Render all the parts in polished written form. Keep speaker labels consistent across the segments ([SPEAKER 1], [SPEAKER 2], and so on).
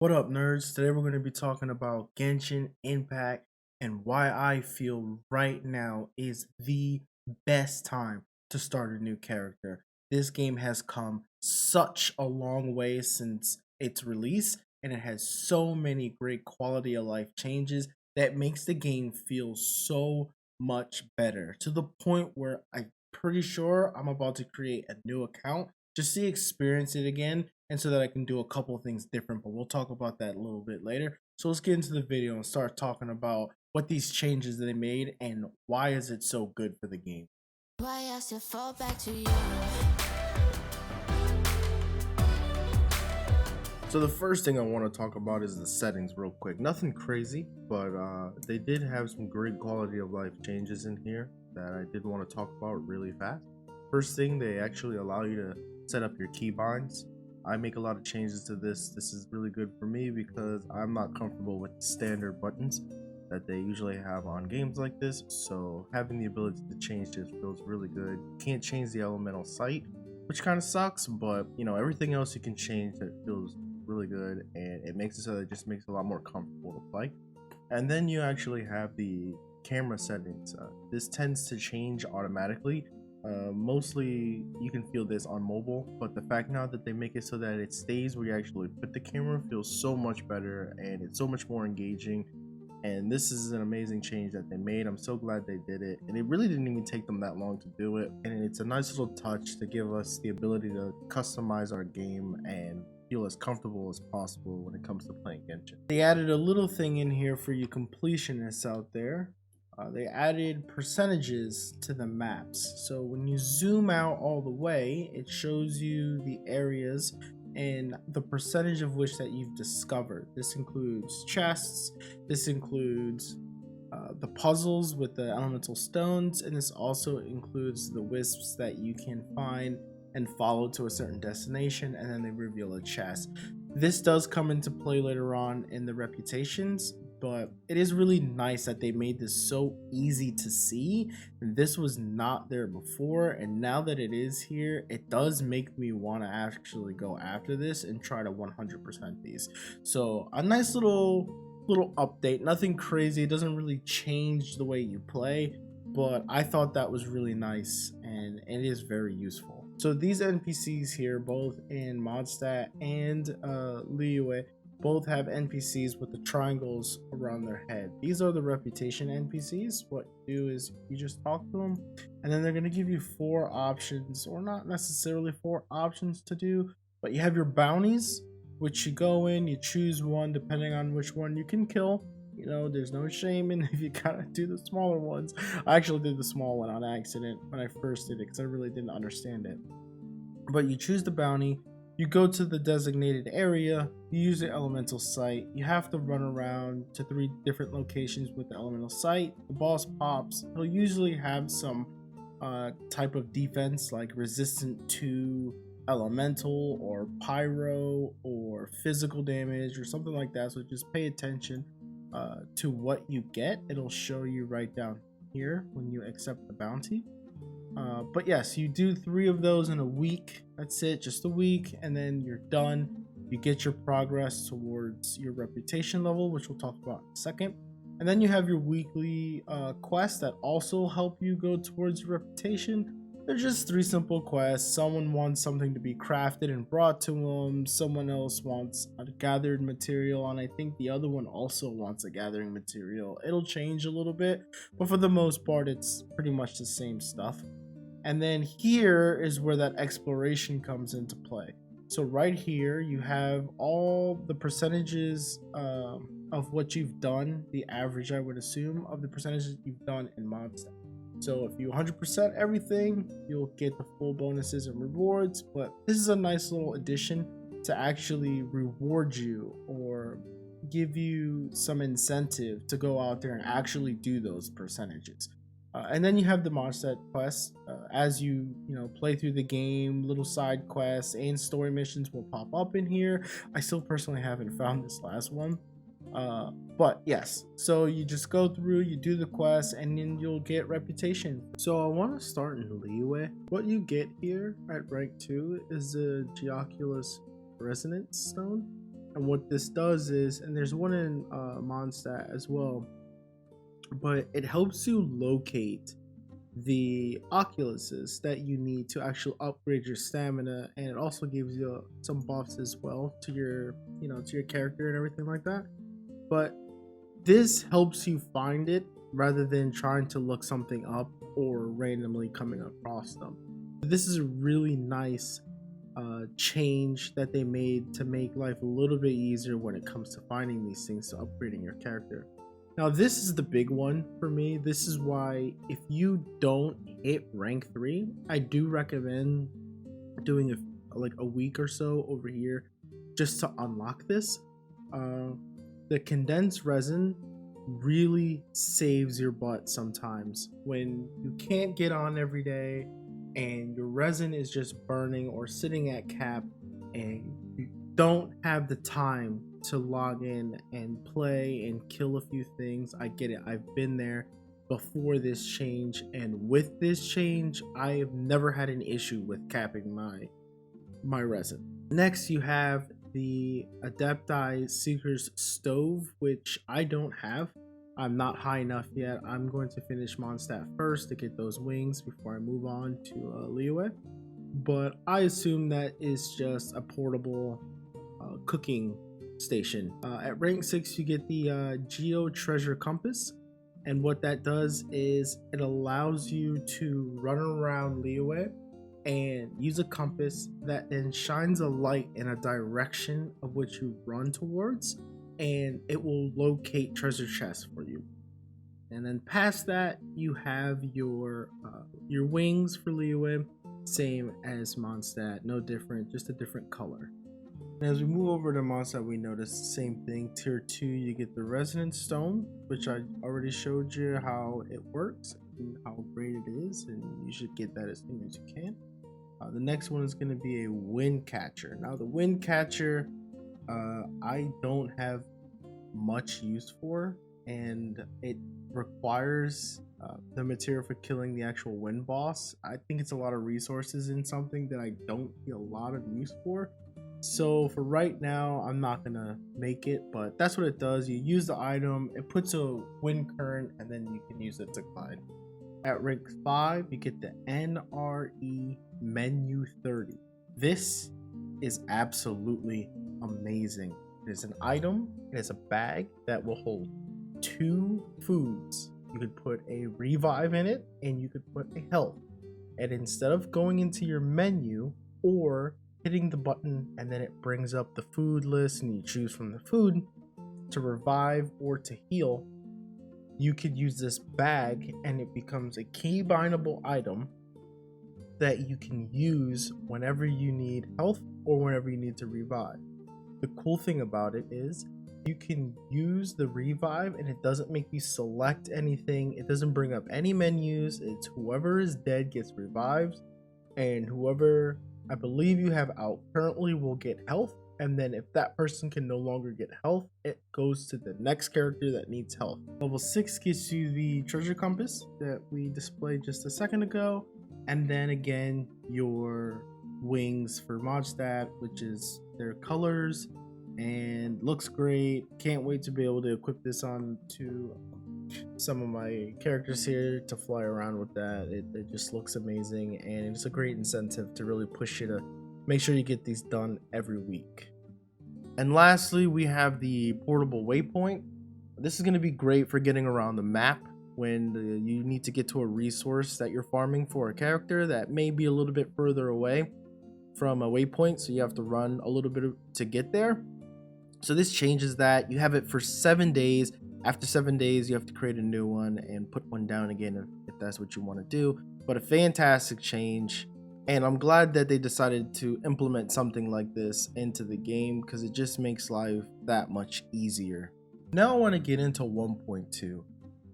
[SPEAKER 1] What up, nerds? Today we're going to be talking about Genshin Impact and why I feel right now is the best time to start a new character. This game has come such a long way since its release, and it has so many great quality of life changes that makes the game feel so much better to the point where I'm pretty sure I'm about to create a new account just to experience it again and so that I can do a couple of things different, but we'll talk about that a little bit later. So let's get into the video and start talking about what these changes that they made and why is it so good for the game.
[SPEAKER 2] Why I still fall back to you.
[SPEAKER 1] So the first thing I want to talk about is the settings real quick. Nothing crazy, but they did have some great quality of life changes in here that I did want to talk about really fast. First thing, they actually allow you to set up your keybinds. I make a lot of changes to this. This is really good for me because I'm not comfortable with the standard buttons that they usually have on games like this. So having the ability to change this feels really good. Can't change the elemental sight, which kind of sucks, but everything else you can change that feels really good, and it makes it so that it just makes it a lot more comfortable to play. And then you actually have the camera settings. This tends to change automatically. Mostly you can feel this on mobile, but the fact now that they make it so that it stays where you actually put the camera feels so much better, and it's so much more engaging. And this is an amazing change that they made. I'm so glad they did it, and it really didn't even take them that long to do it, and it's a nice little touch to give us the ability to customize our game and feel as comfortable as possible when it comes to playing Genshin. They added a little thing in here for you completionists out there. They added percentages to the maps. So when you zoom out all the way, it shows you the areas and the percentage of which that you've discovered. This includes chests, this includes the puzzles with the elemental stones, and this also includes the wisps that you can find and follow to a certain destination, and then they reveal a chest. This does come into play later on in the reputations, but it is really nice that they made this so easy to see. This was not there before, and now that it is here, it does make me want to actually go after this and try to 100% these. So a nice little update, nothing crazy. It doesn't really change the way you play, but I thought that was really nice, and it is very useful. So these NPCs here, both in Modstat and Liyue, both have NPCs with the triangles around their head. These are the reputation NPCs. What you do is you just talk to them, and then they're going to give you 4 options, or not necessarily 4 options to do, but you have your bounties, which you go in, you choose one depending on which one you can kill. There's no shame in if you gotta do the smaller ones. I actually did the small one on accident when I first did it because I really didn't understand it. But you choose the bounty, you go to the designated area, you use the elemental sight, you have to run around to 3 different locations with the elemental sight. The boss pops, he'll usually have some type of defense like resistant to elemental or pyro or physical damage or something like that, so just pay attention to what you get. It'll show you right down here when you accept the bounty. But yes, you do 3 of those in a week. That's it, just a week, and then you're done. You get your progress towards your reputation level, which we'll talk about in a second. And then you have your weekly quests that also help you go towards your reputation. They're just 3 simple quests. Someone wants something to be crafted and brought to them. Someone else wants a gathered material, and I think the other one also wants a gathering material. It'll change a little bit, but for the most part, it's pretty much the same stuff. And then here is where that exploration comes into play. So right here, you have all the percentages of what you've done, the average, I would assume, of the percentages you've done in Mondstadt. So if you 100% everything, you'll get the full bonuses and rewards, but this is a nice little addition to actually reward you or give you some incentive to go out there and actually do those percentages. And then you have the Mondstadt quests. As you play through the game, little side quests and story missions will pop up in here. I still personally haven't found this last one. But yes, so you just go through, you do the quest, and then you'll get reputation. So I want to start in Liyue. What you get here at rank 2 is the Geoculus Resonance Stone.
[SPEAKER 3] And what this does is, and there's one in Mondstadt as well, but it helps you locate the oculuses that you need to actually upgrade your stamina, and it also gives you some buffs as well to your, to your character and everything like that. But this helps you find it rather than trying to look something up or randomly coming across them. This is a really nice change that they made to make life a little bit easier when it comes to finding these things to upgrading your character. Now, this is the big one for me. This is why if you don't hit rank 3, I do recommend doing a week or so over here just to unlock this. The condensed resin really saves your butt sometimes when you can't get on every day and your resin is just burning or sitting at cap and you don't have the time to log in and play and kill a few things. I get it. I've been there before this change, and with this change, I have never had an issue with capping my resin. Next, you have the Adepti Seeker's Stove, which I don't have. I'm not high enough yet. I'm going to finish Mondstadt first to get those wings before I move on to Liyue. But I assume that is just a portable cooking station. At rank 6, you get the Geo Treasure Compass. And what that does is it allows you to run around Liyue and use a compass that then shines a light in a direction of which you run towards, and it will locate treasure chests for you. And then past that, you have your wings for Liyue, same as Mondstadt, no different, just a different color. And as we move over to Mondstadt, we notice the same thing. Tier 2, you get the Resonant Stone, which I already showed you how it works and how great it is, and you should get that as soon as you can. The next one is going to be a Wind Catcher. Now, the Wind Catcher, I don't have much use for, and it requires the material for killing the actual wind boss. I think it's a lot of resources in something that I don't see a lot of use for. So for right now, I'm not gonna make it, but that's what it does. You use the item, it puts a wind current, and then you can use it to climb. At rank 5, you get the NRE Menu 30. This is absolutely amazing. It is an item, it is a bag that will hold 2 foods. You could put a revive in it, and you could put a health. And instead of going into your menu or hitting the button and then it brings up the food list and you choose from the food to revive or to heal, you could use this bag and it becomes a key bindable item that you can use whenever you need health or whenever you need to revive. The cool thing about it is you can use the revive and it doesn't make you select anything. It doesn't bring up any menus. It's whoever is dead gets revived, and whoever I believe you have out currently will get health, and then if that person can no longer get health, it goes to the next character that needs health. Level 6 gives you the treasure compass that we displayed just a second ago, and then again your wings for Mondstadt, which is their colors, and looks great. Can't wait to be able to equip this on to some of my characters here to fly around with that. It just looks amazing, and it's a great incentive to really push you to make sure you get these done every week. And lastly, we have the portable waypoint. This is going to be great for getting around the map when you need to get to a resource that you're farming for a character that may be a little bit further away from a waypoint, so you have to run a little bit to get there. So this changes that. You have it for 7 days. After 7 days, you have to create a new one and put one down again if that's what you want to do. But a fantastic change, and I'm glad that they decided to implement something like this into the game because it just makes life that much easier. Now I want to get into 1.2.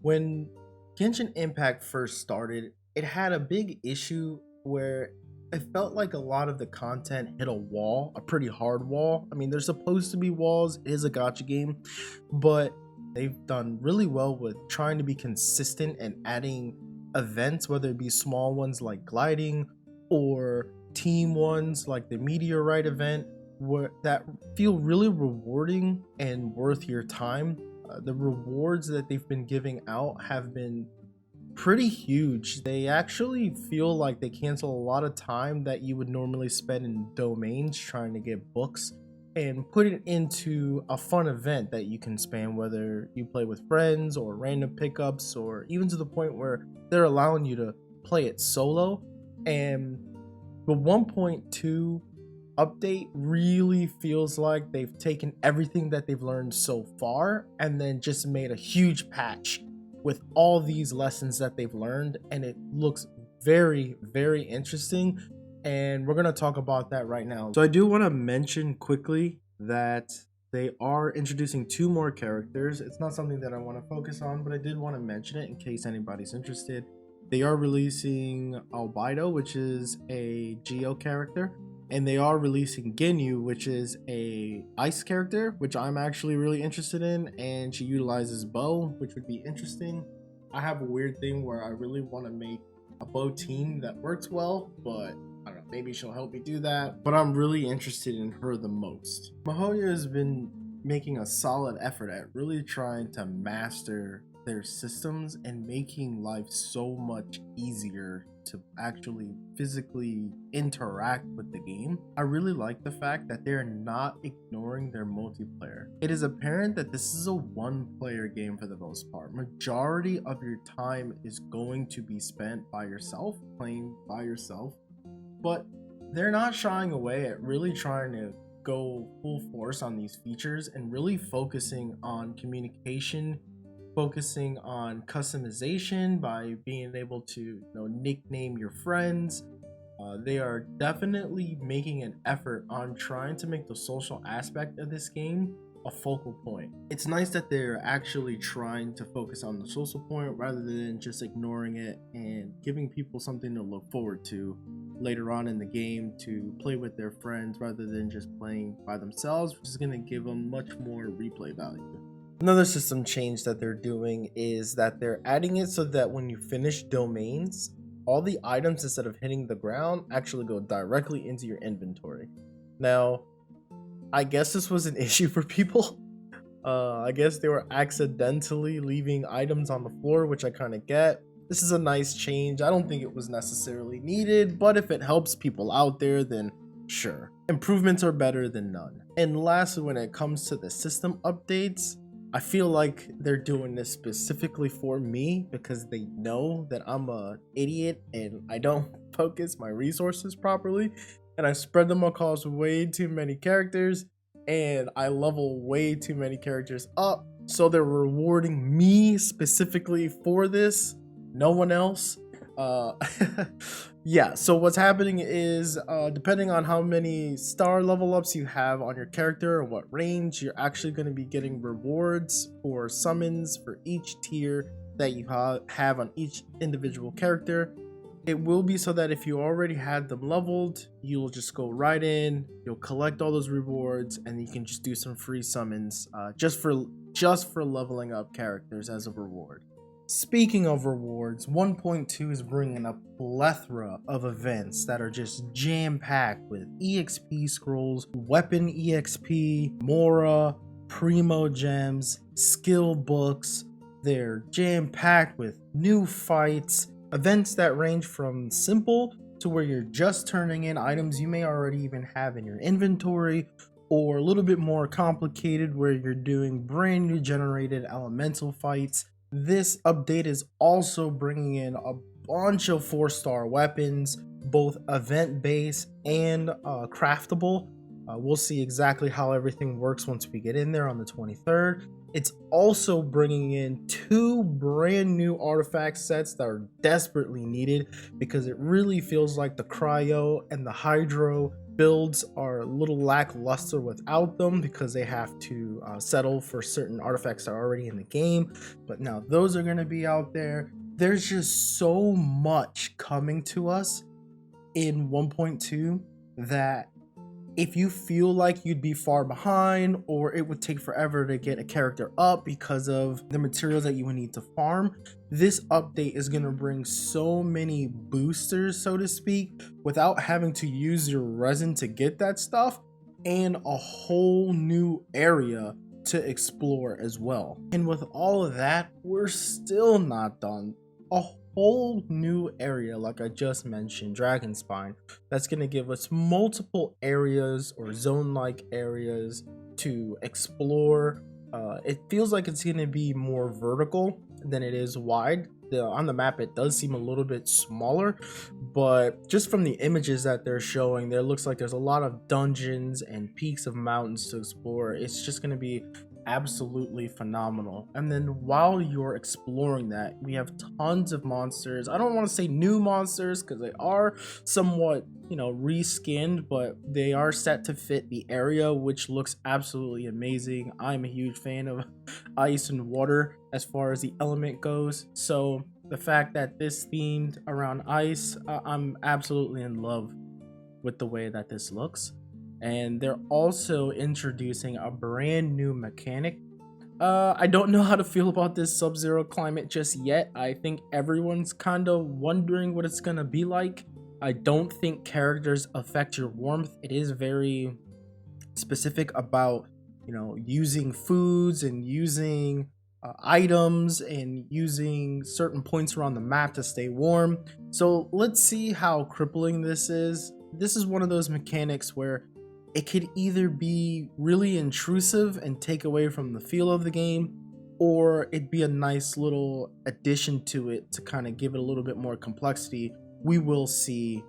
[SPEAKER 3] When Genshin Impact first started, it had a big issue where it felt like a lot of the content hit a wall, a pretty hard wall. I mean, there's supposed to be walls, it is a gacha game, but they've done really well with trying to be consistent and adding events, whether it be small ones like gliding or team ones like the meteorite event. that feel really rewarding and worth your time. The rewards that they've been giving out have been pretty huge. They actually feel like they cancel a lot of time that you would normally spend in domains trying to get books and put it into a fun event that you can span, whether you play with friends or random pickups, or even to the point where they're allowing you to play it solo. And the 1.2 update really feels like they've taken everything that they've learned so far and then just made a huge patch with all these lessons that they've learned, and it looks very, very interesting, and we're going to talk about that right now. So I do want to mention quickly that they are introducing 2 more characters. It's not something that I want to focus on, but I did want to mention it in case anybody's interested. They are releasing Albedo, which is a Geo character, and they are releasing Ganyu, which is a ice character, which I'm actually really interested in, and she utilizes bow, which would be interesting. I have a weird thing where I really want to make a bow team that works well, but I don't know, maybe she'll help me do that. But I'm really interested in her the most. Mihoyo has been making a solid effort at really trying to master their systems and making life so much easier to actually physically interact with the game. I really like the fact that they're not ignoring their multiplayer. It is apparent that this is a one-player game for the most part. Majority of your time is going to be spent by yourself, playing by yourself, but they're not shying away at really trying to go full force on these features and really focusing on communication, focusing on customization by being able to nickname your friends. They are definitely making an effort on trying to make the social aspect of this game a focal point. It's nice that they're actually trying to focus on the social point rather than just ignoring it and giving people something to look forward to later on in the game to play with their friends rather than just playing by themselves, which is going to give them much more replay value. Another system change that they're doing is that they're adding it so that when you finish domains, all the items, instead of hitting the ground, actually go directly into your inventory. Now, I guess this was an issue for people. I guess they were accidentally leaving items on the floor, which I kind of get. This is a nice change. I don't think it was necessarily needed, but if it helps people out there, then sure. Improvements are better than none. And lastly, when it comes to the system updates, I feel like they're doing this specifically for me because they know that I'm an idiot and I don't focus my resources properly, and I spread them across way too many characters, and I level way too many characters up. So they're rewarding me specifically for this, no one else. Yeah, so what's happening is depending on how many star level ups you have on your character and what range, you're actually going to be getting rewards for summons for each tier that you have on each individual character. It will be so that if you already had them leveled, you'll just go right in, you'll collect all those rewards, and you can just do some free summons just for leveling up characters as a reward. Speaking of rewards, 1.2 is bringing a plethora of events that are just jam-packed with EXP scrolls, weapon EXP, Mora, Primo gems, skill books. They're jam-packed with new fights, events that range from simple to where you're just turning in items you may already even have in your inventory, or a little bit more complicated where you're doing brand new generated elemental fights. This update is also bringing in a bunch of 4-star weapons, both event-based and craftable. We'll see exactly how everything works once we get in there on the 23rd. It's also bringing in 2 brand new artifact sets that are desperately needed because it really feels like the Cryo and the Hydro builds are a little lackluster without them because they have to settle for certain artifacts that are already in the game. But now those are going to be out there. There's just so much coming to us in 1.2 that if you feel like you'd be far behind or it would take forever to get a character up because of the materials that you would need to farm, this update is going to bring so many boosters, so to speak, without having to use your resin to get that stuff. and a whole new area to explore as well. And with all of that, we're still not done. A whole new area, like I just mentioned, Dragonspine, that's going to give us multiple areas or zone-like areas to explore. It feels like it's going to be more vertical than it is wide. On the map it does seem a little bit smaller, but just from the images that they're showing, there looks like there's a lot of dungeons and peaks of mountains to explore. It's just going to be absolutely phenomenal. And then while you're exploring that, we have tons of monsters. I don't want to say new monsters because they are somewhat, reskinned, but they are set to fit the area, which looks absolutely amazing. I'm a huge fan of ice and water as far as the element goes, so the fact that this themed around ice, I'm absolutely in love with the way that this looks. And they're also introducing a brand new mechanic. I don't know how to feel about this Sub-Zero climate just yet. I think everyone's kind of wondering what it's gonna be like. I don't think characters affect your warmth. It is very specific about, using foods and using items and using certain points around the map to stay warm. So let's see how crippling this is. This is one of those mechanics where it could either be really intrusive and take away from the feel of the game, or it'd be a nice little addition to it to kind of give it a little bit more complexity. We will see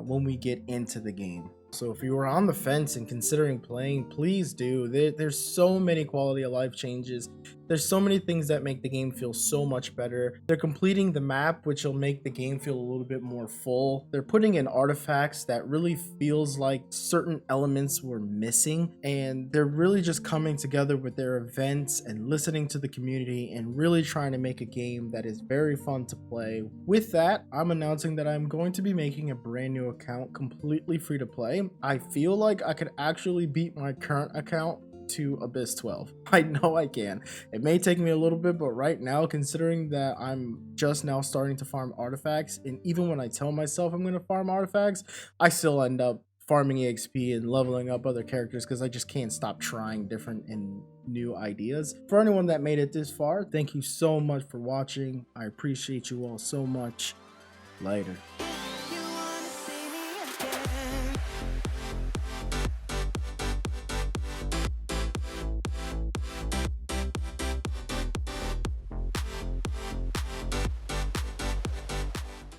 [SPEAKER 3] when we get into the game. So if you were on the fence and considering playing, please do. There's so many quality of life changes. There's so many things that make the game feel so much better. They're completing the map, which will make the game feel a little bit more full. They're putting in artifacts that really feels like certain elements were missing. And they're really just coming together with their events and listening to the community and really trying to make a game that is very fun to play. With that, I'm announcing that I'm going to be making a brand new account completely free to play. I feel like I could actually beat my current account to Abyss 12. I know I can. It may take me a little bit, but right now, considering that I'm just now starting to farm artifacts, and even when I tell myself I'm going to farm artifacts, I still end up farming EXP and leveling up other characters because I just can't stop trying different and new ideas. For anyone that made it this far, thank you so much for watching. I appreciate you all so much. Later.